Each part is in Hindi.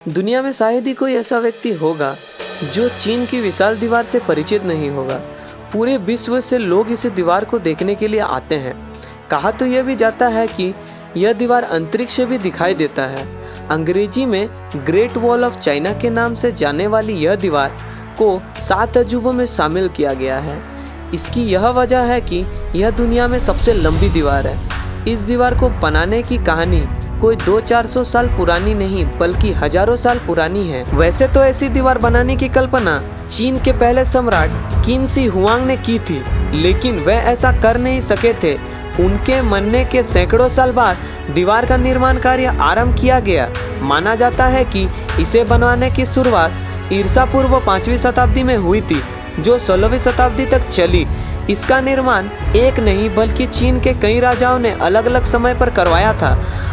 दुनिया में शायद ही कोई ऐसा व्यक्ति होगा जो चीन की विशाल दीवार से परिचित नहीं होगा। पूरे विश्व से लोग इस दीवार को देखने के लिए आते हैं। कहा तो यह भी जाता है कि यह दीवार अंतरिक्ष से भी दिखाई देता है। अंग्रेजी में ग्रेट वॉल ऑफ चाइना के नाम से जाने वाली यह दीवार को 7 अजूबों में शामिल किया गया है। इसकी यह वजह है कि यह दुनिया में सबसे लंबी दीवार है। इस दीवार को बनाने की कहानी कोई 200-400 साल पुरानी नहीं बल्कि हजारों साल पुरानी है। वैसे तो ऐसी दीवार बनाने की कल्पना चीन के पहले सम्राट किन शी हुआंग ने की थी, लेकिन वह ऐसा कर नहीं सके थे। उनके मरने के सैकड़ों साल बाद दीवार का निर्माण कार्य आरंभ किया गया। माना जाता है कि इसे बनवाने की शुरुआत ईसा पूर्व 5वीं शताब्दी में हुई थी, जो 16वीं शताब्दी तक चली। इसका निर्माण एक नहीं बल्कि चीन के कई राजाओं ने अलग अलग समय पर करवाया था।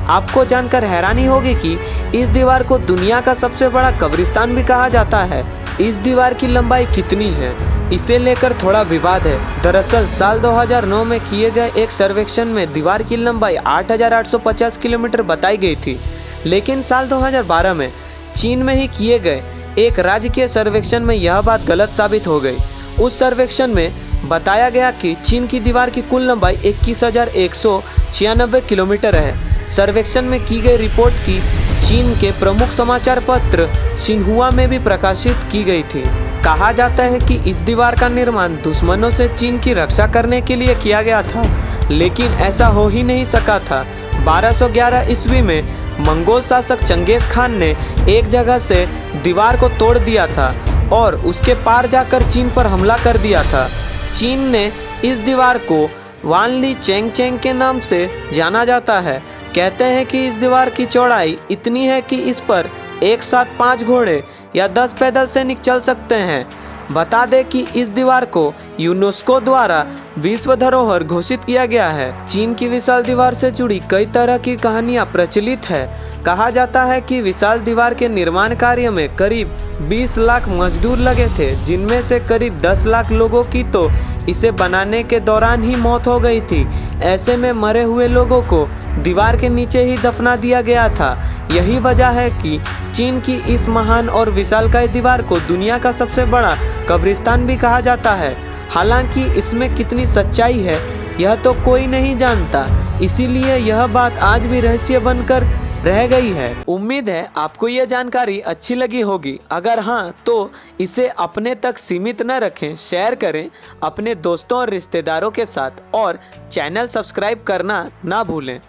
आपको जानकर हैरानी होगी कि इस दीवार को दुनिया का सबसे बड़ा कब्रिस्तान भी कहा जाता है। इस दीवार की लंबाई कितनी है, इसे लेकर थोड़ा विवाद है। दरअसल साल 2009 में किए गए एक सर्वेक्षण में दीवार की लंबाई 8,850 किलोमीटर बताई गई थी, लेकिन साल 2012 में चीन में ही किए गए एक राजकीय सर्वेक्षण में यह बात गलत साबित हो गई। उस सर्वेक्षण में बताया गया कि चीन की दीवार की कुल लंबाई 21,196 किलोमीटर है। सर्वेक्षण में की गई रिपोर्ट की चीन के प्रमुख समाचार पत्र सिन्हुआ में भी प्रकाशित की गई थी। कहा जाता है कि इस दीवार का निर्माण दुश्मनों से चीन की रक्षा करने के लिए किया गया था, लेकिन ऐसा हो ही नहीं सका था। 1211 ईस्वी में मंगोल शासक चंगेज खान ने एक जगह से दीवार को तोड़ दिया था और उसके पार जाकर चीन पर हमला कर दिया था। चीन ने इस दीवार को वानली चेंगचेंग के नाम से जाना जाता है। कहते हैं कि इस दीवार की चौड़ाई इतनी है कि इस पर एक साथ 5 घोड़े या 10 पैदल सैनिक चल सकते हैं। बता दें कि इस दीवार को यूनेस्को द्वारा विश्व धरोहर घोषित किया गया है। चीन की विशाल दीवार से जुड़ी कई तरह की कहानियां प्रचलित है। कहा जाता है कि विशाल दीवार के निर्माण कार्य में करीब 20 लाख मजदूर लगे थे, जिनमें से करीब 10 लाख लोगों की तो इसे बनाने के दौरान ही मौत हो गई थी। ऐसे में मरे हुए लोगों को दीवार के नीचे ही दफना दिया गया था। यही वजह है कि चीन की इस महान और विशालकाय दीवार को दुनिया का सबसे बड़ा कब्रिस्तान भी कहा जाता है। हालांकि इसमें कितनी सच्चाई है यह तो कोई नहीं जानता, इसीलिए यह बात आज भी रहस्य बनकर रह गई है। उम्मीद है आपको यह जानकारी अच्छी लगी होगी। अगर हाँ तो इसे अपने तक सीमित न रखें, शेयर करें अपने दोस्तों और रिश्तेदारों के साथ और चैनल सब्सक्राइब करना ना भूलें।